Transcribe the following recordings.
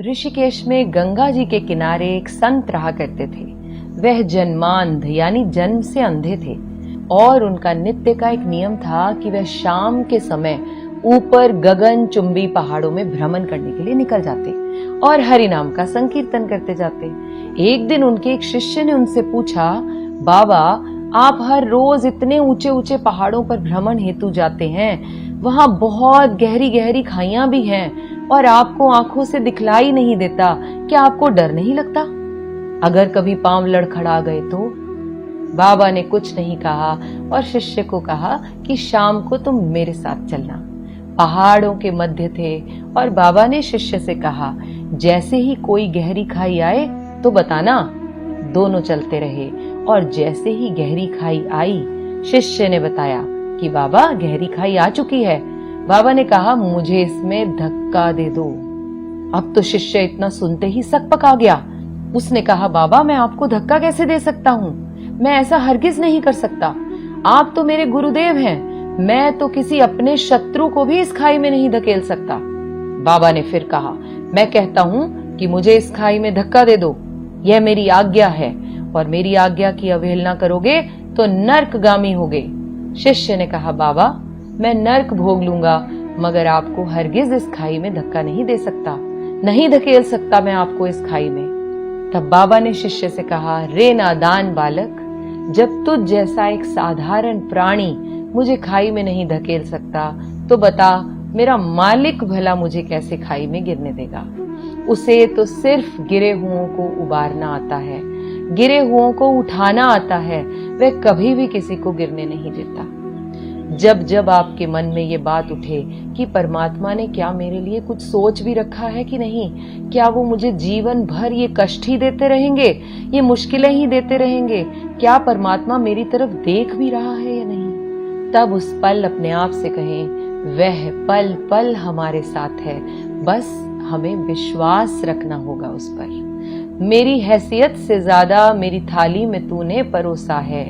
ऋषिकेश में गंगा जी के किनारे एक संत रहा करते थे। वह जन्मांध यानी जन्म से अंधे थे और उनका नित्य का एक नियम था कि वह शाम के समय ऊपर गगन चुंबी पहाड़ों में भ्रमण करने के लिए निकल जाते और हरि नाम का संकीर्तन करते जाते। एक दिन उनके एक शिष्य ने उनसे पूछा, बाबा आप हर रोज इतने ऊंचे ऊंचे पहाड़ों पर भ्रमण हेतु जाते हैं, वहां बहुत गहरी गहरी खाइयां भी हैं और आपको आंखों से दिखलाई नहीं देता, क्या आपको डर नहीं लगता? अगर कभी पांव लड़खड़ा गए तो? बाबा ने कुछ नहीं कहा और शिष्य को कहा कि शाम को तुम मेरे साथ चलना। पहाड़ों के मध्य थे और बाबा ने शिष्य से कहा, जैसे ही कोई गहरी खाई आए तो बताना। दोनों चलते रहे और जैसे ही गहरी खाई आई, शिष्य ने बताया कि बाबा गहरी खाई आ चुकी है। बाबा ने कहा, मुझे इसमें धक्का दे दो। अब तो शिष्य इतना सुनते ही सकपका गया। उसने कहा, बाबा मैं आपको धक्का कैसे दे सकता हूँ? मैं ऐसा हरगिज नहीं कर सकता। आप तो मेरे गुरुदेव हैं। मैं तो किसी अपने शत्रु को भी इस खाई में नहीं धकेल सकता। बाबा ने फिर कहा, मैं कहता हूँ कि मुझे इस खाई में धक्का दे दो। यह मेरी आज्ञा है और मेरी आज्ञा की अवहेलना करोगे तो नर्कगामी होगे। शिष्य ने कहा, बाबा मैं नर्क भोग लूंगा मगर आपको हरगिज इस खाई में धक्का नहीं दे सकता, नहीं धकेल सकता मैं आपको इस खाई में। तब बाबा ने शिष्य से कहा, रे नादान बालक, जब तुझ जैसा एक साधारण प्राणी मुझे खाई में नहीं धकेल सकता तो बता मेरा मालिक भला मुझे कैसे खाई में गिरने देगा? उसे तो सिर्फ गिरे हुओं को उबारना आता है, गिरे हुओं को उठाना आता है। वह कभी भी किसी को गिरने नहीं देता। जब जब आपके मन में ये बात उठे कि परमात्मा ने क्या मेरे लिए कुछ सोच भी रखा है कि नहीं, क्या वो मुझे जीवन भर ये कष्ट ही देते रहेंगे, ये मुश्किलें ही देते रहेंगे, क्या परमात्मा मेरी तरफ देख भी रहा है या नहीं, तब उस पल अपने आप से कहें, वह पल पल हमारे साथ है, बस हमें विश्वास रखना होगा उस पर। मेरी हैसियत से ज्यादा मेरी थाली में तूने परोसा है,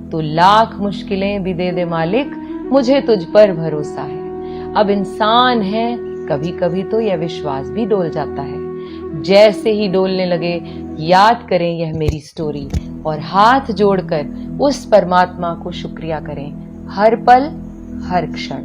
तू लाख मुश्किलें भी दे दे मालिक, मुझे तुझ पर भरोसा है। अब इंसान है, कभी कभी तो यह विश्वास भी डोल जाता है। जैसे ही डोलने लगे याद करें यह मेरी स्टोरी और हाथ जोड़कर उस परमात्मा को शुक्रिया करें, हर पल हर क्षण।